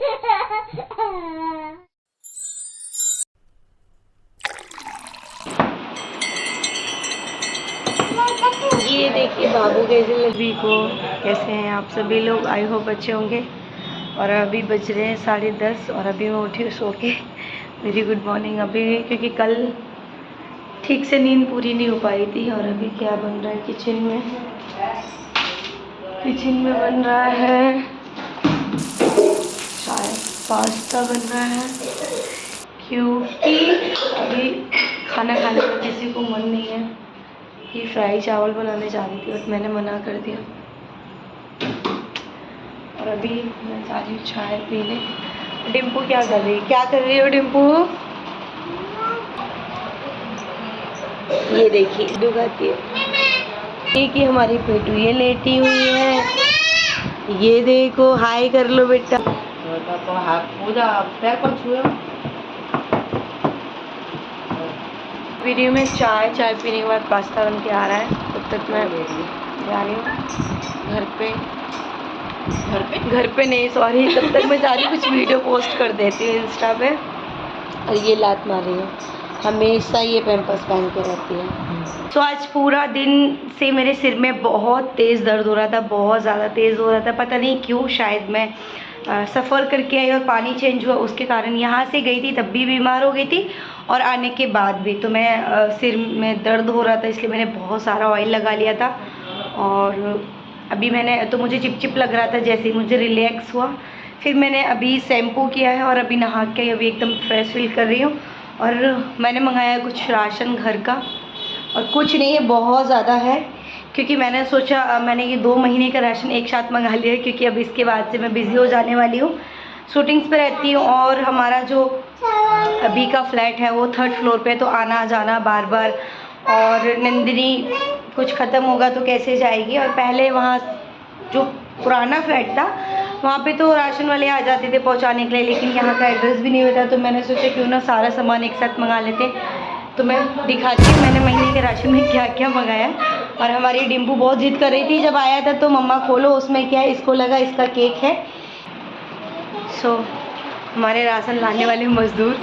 ये देखिए बाबू कैसे लगी को, कैसे हैं आप सभी लोग। आई होप अच्छे होंगे। और अभी बज रहे हैं 10:30 और अभी मैं उठी सो के। वेरी गुड मॉर्निंग अभी, क्योंकि कल ठीक से नींद पूरी नहीं हो पाई थी। और अभी क्या बन रहा है किचन में बन रहा है शायद पास्ता बन रहा है, क्योंकि अभी खाना खाने का किसी को मन नहीं है। कि फ्राई चावल बनाने जा रही थी बट मैंने मना कर दिया। और अभी मैं जा रही हूँ चाय पीने। डिम्पू क्या कर रही हो डिम्पू? ये देखिए दुगाती है। ये कि हमारी पेटू ये लेटी हुई है। ये देखो हाय कर लो बेटा। तो हाथ पूजा पैर पर छुए। वीडियो में चाय पीने के बाद पास्ता बन के आ रहा है। तब तक मैं जा रही हूँ घर पे नहीं सॉरी। तब तक मैं जा रही हूँ कुछ वीडियो पोस्ट कर देती हूँ इंस्टा पे। और ये लात मार रही है, हमेशा ये पैम्पर्स पहन के रहती है। तो आज पूरा दिन से मेरे सिर में बहुत तेज़ दर्द हो रहा था, बहुत ज़्यादा तेज़ हो रहा था। पता नहीं क्यों, शायद मैं सफ़र करके आई और पानी चेंज हुआ उसके कारण। यहाँ से गई थी तब भी बीमार हो गई थी और आने के बाद भी। तो मैं सिर में दर्द हो रहा था इसलिए मैंने बहुत सारा ऑयल लगा लिया था। और अभी मैंने तो मुझे चिपचिप लग रहा था, जैसे ही मुझे रिलैक्स हुआ फिर मैंने अभी शैम्पू किया है और अभी नहा के अभी एकदम फ्रेश फील कर रही हूँ। और मैंने मंगाया कुछ राशन घर का, और कुछ नहीं है बहुत ज़्यादा है, क्योंकि मैंने सोचा मैंने ये 2 महीने का राशन एक साथ मंगा लिया है। क्योंकि अब इसके बाद से मैं बिज़ी हो जाने वाली हूँ, शूटिंग्स पे रहती हूँ। और हमारा जो अभी का फ्लैट है वो 3rd फ्लोर पे, तो आना जाना बार बार। और नंदिनी कुछ ख़त्म होगा तो कैसे जाएगी। और पहले वहाँ जो पुराना फ्लैट था वहाँ पे तो राशन वाले आ जाते थे पहुँचाने के लिए, लेकिन यहाँ का एड्रेस भी नहीं होता। तो मैंने सोचा क्यों ना सारा सामान एक साथ मंगा लेते। तो मैं दिखाती हूँ मैंने महीने के राशन में क्या क्या मंगाया। और हमारी डिम्पू बहुत जिद कर रही थी जब आया था, तो मम्मा खोलो उसमें क्या है। इसको लगा इसका केक है। सो हमारे राशन लाने वाले मज़दूर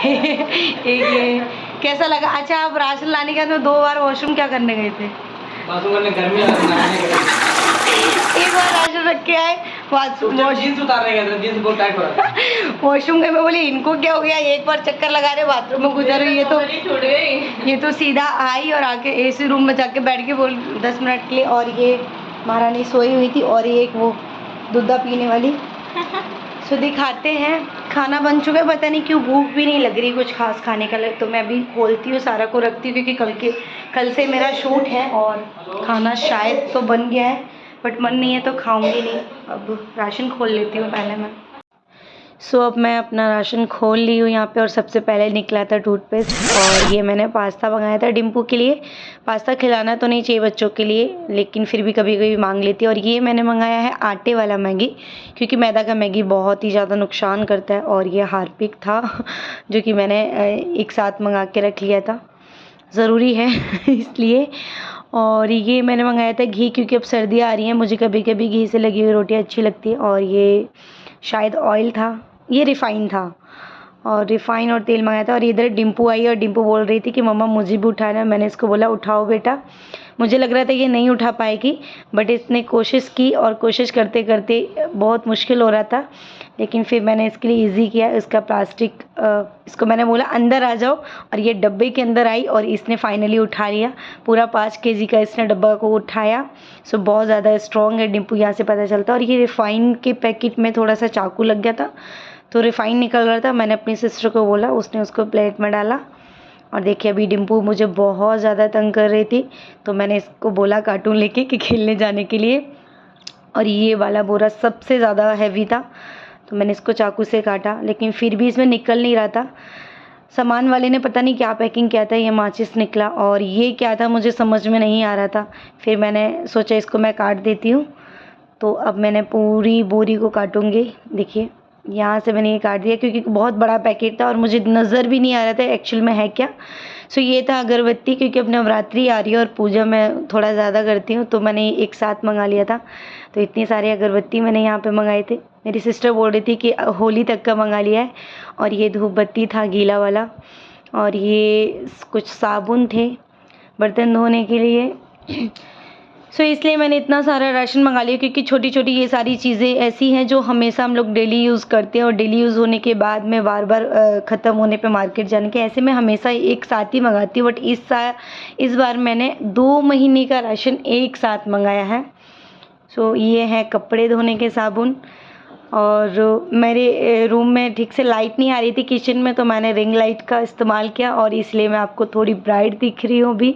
एक ये कैसा लगा? अच्छा आप राशन लाने के बाद 2 बार वॉशरूम क्या करने गए थे? एक बार राशन रख के आए, जींस उतारने गए थे, जींस बहुत टाइट हो रहा था। वॉशरूम गए, मैं बोली इनको क्या हो गया, एक बार चक्कर लगा रहे बाथरूम में गुजर रही है। ये तो सीधा आई और आके एसी रूम में जाके बैठ के बोल 10 मिनट के लिए। और ये महारानी सोई हुई थी और ये एक वो दूधा पीने वाली। सो दिखाते हैं, खाना बन चुका है। पता नहीं क्यों भूख भी नहीं लग रही कुछ खास खाने का। तो मैं अभी खोलती हूँ सारा को रखती हूँ, क्योंकि कल से मेरा शूट है। और खाना शायद तो बन गया है बट मन नहीं है तो खाऊंगी नहीं। अब राशन खोल लेती हूँ पहले मैं। सो अब मैं अपना राशन खोल ली हूँ यहाँ पे। और सबसे पहले निकला था टूथपेस्ट। और ये मैंने पास्ता मंगाया था डिम्पू के लिए। पास्ता खिलाना तो नहीं चाहिए बच्चों के लिए, लेकिन फिर भी कभी कभी मांग लेती है। और ये मैंने मंगाया है आटे वाला मैगी, क्योंकि मैदा का मैगी बहुत ही ज़्यादा नुकसान करता है। और ये हार्पिक था जो कि मैंने एक साथ मंगा के रख लिया था, ज़रूरी है इसलिए। और ये मैंने मंगाया था घी, क्योंकि अब सर्दियाँ आ रही हैं, मुझे कभी कभी घी से लगी हुई रोटी अच्छी लगती है। और ये शायद ऑयल था, ये रिफ़ाइन था। और रिफ़ाइन और तेल मंगाया था। और इधर डिम्पू आई और डिम्पू बोल रही थी कि मम्मा मुझे भी उठाना। मैंने इसको बोला उठाओ बेटा। मुझे लग रहा था ये नहीं उठा पाएगी, बट इसने कोशिश की और कोशिश करते करते बहुत मुश्किल हो रहा था। लेकिन फिर मैंने इसके लिए इजी किया। इसका प्लास्टिक इसको मैंने बोला अंदर आ जाओ, और ये डब्बे के अंदर आई और इसने फाइनली उठा लिया। पूरा 5 केजी का इसने डब्बा को उठाया। सो बहुत ज़्यादा स्ट्रॉन्ग है डिम्पू, यहाँ से पता चलता है। और ये रिफ़ाइन के पैकेट में थोड़ा सा चाकू लग गया था, तो रिफ़ाइन निकल रहा था। मैंने अपनी सिस्टर को बोला, उसने उसको प्लेट में डाला। और देखिए अभी डिम्पू मुझे बहुत ज़्यादा तंग कर रही थी, तो मैंने इसको बोला कार्टून लेके कि खेलने जाने के लिए। और ये वाला बोरा सबसे ज़्यादा हैवी था, तो मैंने इसको चाकू से काटा, लेकिन फिर भी इसमें निकल नहीं रहा था। सामान वाले ने पता नहीं क्या पैकिंग किया था, ये माचिस निकला। और ये क्या था मुझे समझ में नहीं आ रहा था। फिर मैंने सोचा इसको मैं काट देती हूँ। तो अब मैंने पूरी बोरी को काटूँगी। देखिए यहाँ से मैंने ये काट दिया क्योंकि बहुत बड़ा पैकेट था और मुझे नज़र भी नहीं आ रहा था एक्चुअल में है क्या। सो ये था अगरबत्ती, क्योंकि अब नवरात्रि आ रही है और पूजा मैं थोड़ा ज़्यादा करती हूँ तो मैंने एक साथ मंगा लिया था। तो इतनी सारी अगरबत्ती मैंने यहाँ पे मंगाए थे। मेरी सिस्टर बोल रही थी कि होली तक का मंगा लिया है। और ये धूप बत्ती था गीला वाला, और ये कुछ साबुन थे बर्तन धोने के लिए। सो इसलिए मैंने इतना सारा राशन मंगा लिया, क्योंकि छोटी छोटी ये सारी चीज़ें ऐसी हैं जो हमेशा हम लोग डेली यूज़ करते हैं और डेली यूज़ होने के बाद में बार बार ख़त्म होने पे मार्केट जाने के, ऐसे में हमेशा एक साथ ही मंगाती हूँ। बट इस बार मैंने 2 महीने का राशन एक साथ मंगाया है। सो ये है कपड़े धोने के साबुन। और मेरे रूम में ठीक से लाइट नहीं आ रही थी किचन में, तो मैंने रिंग लाइट का इस्तेमाल किया और इसलिए मैं आपको थोड़ी ब्राइट दिख रही हूँ भी।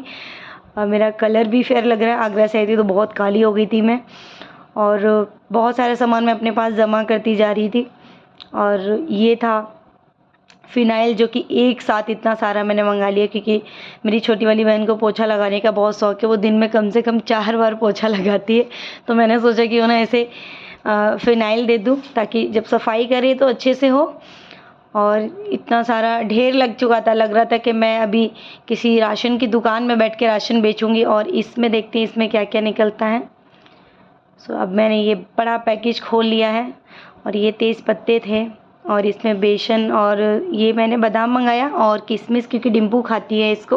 और मेरा कलर भी फेयर लग रहा है। आगरा से आई थी तो बहुत काली हो गई थी मैं, और बहुत सारा सामान मैं अपने पास जमा करती जा रही थी। और ये था फ़िनाइल, जो कि एक साथ इतना सारा मैंने मंगा लिया, क्योंकि मेरी छोटी वाली बहन को पोछा लगाने का बहुत शौक़ है। वो दिन में कम से कम 4 बार पोछा लगाती है। तो मैंने सोचा कि उन्हें ऐसे फ़िनाइल दे दूँ ताकि जब सफाई करे तो अच्छे से हो। और इतना सारा ढेर लग चुका था, लग रहा था कि मैं अभी किसी राशन की दुकान में बैठ के राशन बेचूंगी। और इसमें देखते हैं इसमें क्या क्या निकलता है। सो अब मैंने ये बड़ा पैकेज खोल लिया है, और ये तेज़ पत्ते थे, और इसमें बेसन, और ये मैंने बादाम मंगाया और किशमिश, क्योंकि डिम्पू खाती है इसको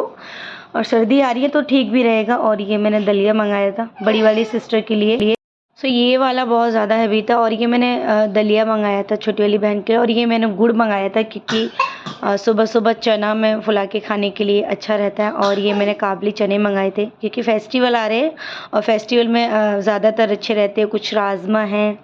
और सर्दी आ रही है तो ठीक भी रहेगा। और ये मैंने दलिया मंगाया था बड़ी वाली सिस्टर के लिए। सो ये वाला बहुत ज़्यादा हैवी था। और ये मैंने दलिया मंगाया था छोटी वाली बहन के लिए। और ये मैंने गुड़ मंगाया था, क्योंकि सुबह सुबह चना में फुला के खाने के लिए अच्छा रहता है। और ये मैंने काबली चने मंगाए थे, क्योंकि फेस्टिवल आ रहे हैं और फेस्टिवल में ज़्यादातर अच्छे रहते हैं। कुछ राजमा हैं,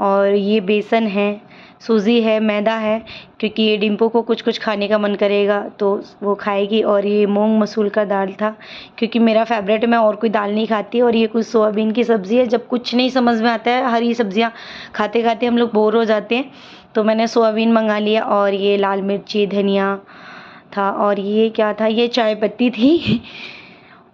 और ये बेसन है, सूजी है, मैदा है, क्योंकि ये डिम्पो को कुछ कुछ खाने का मन करेगा तो वो खाएगी। और ये मूंग मसूर का दाल था, क्योंकि मेरा फेवरेट है, मैं और कोई दाल नहीं खाती। और ये कुछ सोयाबीन की सब्ज़ी है। जब कुछ नहीं समझ में आता है, हरी सब्जियां खाते खाते हम लोग बोर हो जाते हैं, तो मैंने सोयाबीन मंगा लिया। और ये लाल मिर्ची धनिया था। और ये क्या था, ये चाय पत्ती थी।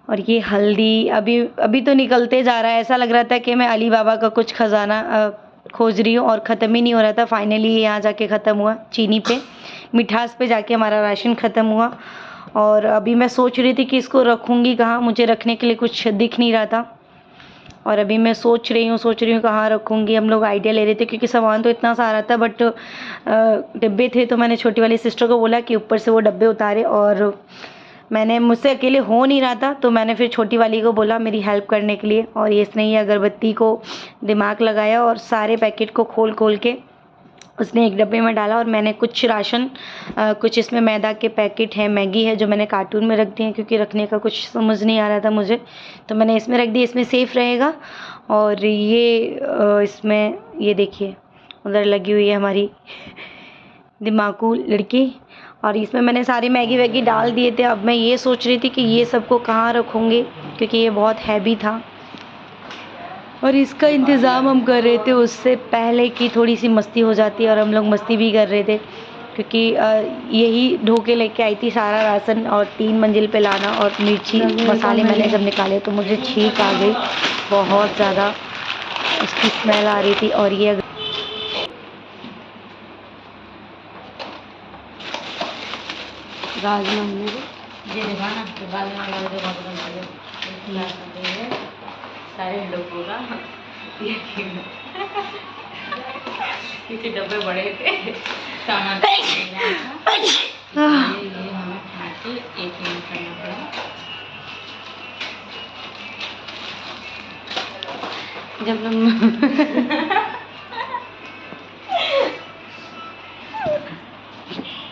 और ये हल्दी अभी तो निकलते जा रहा है। ऐसा लग रहा था कि मैं अली बाबा का कुछ खजाना खोज रही हूँ और ख़त्म ही नहीं हो रहा था। फाइनली ये यहाँ जाके ख़त्म हुआ, चीनी पे, मिठास पे जाके हमारा राशन ख़त्म हुआ। और अभी मैं सोच रही थी कि इसको रखूँगी कहाँ, मुझे रखने के लिए कुछ दिख नहीं रहा था। और अभी मैं सोच रही हूँ कहाँ रखूँगी। हम लोग आइडिया ले रहे थे, क्योंकि सामान तो इतना सारा था, बट डब्बे थे। तो मैंने छोटी वाली सिस्टर को बोला कि ऊपर से वो डब्बे उतारे, और मुझसे अकेले हो नहीं रहा था, तो मैंने फिर छोटी वाली को बोला मेरी हेल्प करने के लिए। और इसने ये अगरबत्ती को दिमाग लगाया और सारे पैकेट को खोल के उसने एक डब्बे में डाला। और मैंने कुछ राशन, कुछ इसमें मैदा के पैकेट हैं, मैगी है, जो मैंने कार्टून में रख दिए हैं, क्योंकि रखने का कुछ समझ नहीं आ रहा था मुझे, तो मैंने इसमें रख दी, इसमें सेफ़ रहेगा। और ये इसमें ये देखिए उधर लगी हुई है हमारी दिमाकू लड़की। और इसमें मैंने सारी मैगी वैगी डाल दिए थे। अब मैं ये सोच रही थी कि ये सबको कहाँ रखूँगी, क्योंकि ये बहुत हैवी था। और इसका इंतज़ाम हम कर रहे थे उससे पहले कि थोड़ी सी मस्ती हो जाती है, और हम लोग मस्ती भी कर रहे थे, क्योंकि यही ढो के लेके आई थी सारा राशन। और 3 मंजिल पे लाना, और मिर्ची मसाले मैंने जब निकाले तो मुझे छींक आ गई, बहुत ज़्यादा उसकी स्मेल आ रही थी। और ये राजमा ये दिखाना तो सारे लोगों का क्योंकि डब्बे बड़े थे, सामान ये हमें खा के एक मिनट करना पड़ा। जब हम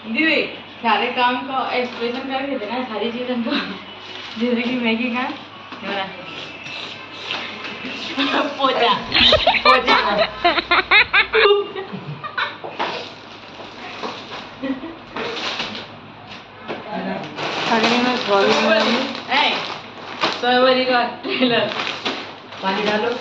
दीदी सारे काम का एक्सप्रेशन करके देना, सारी चीज़ों को, जैसे कि मैगी का पोचा सोयाबीन का ट्रेलर, पानी डालो।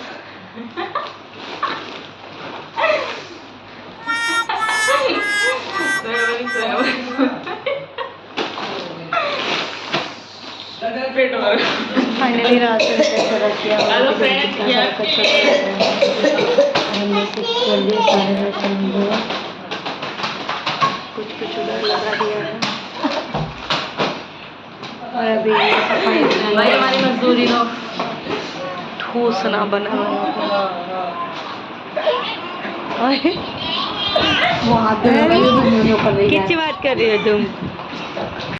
फाइनली राशन किया हमने से जल्दी सारे राशन हुआ। लगा दिया है और अभी ये सफाई भाई हमारी मजदूरी लो। ठोस ना बना वो हाथ में किसकी बात कर रही हो तुम?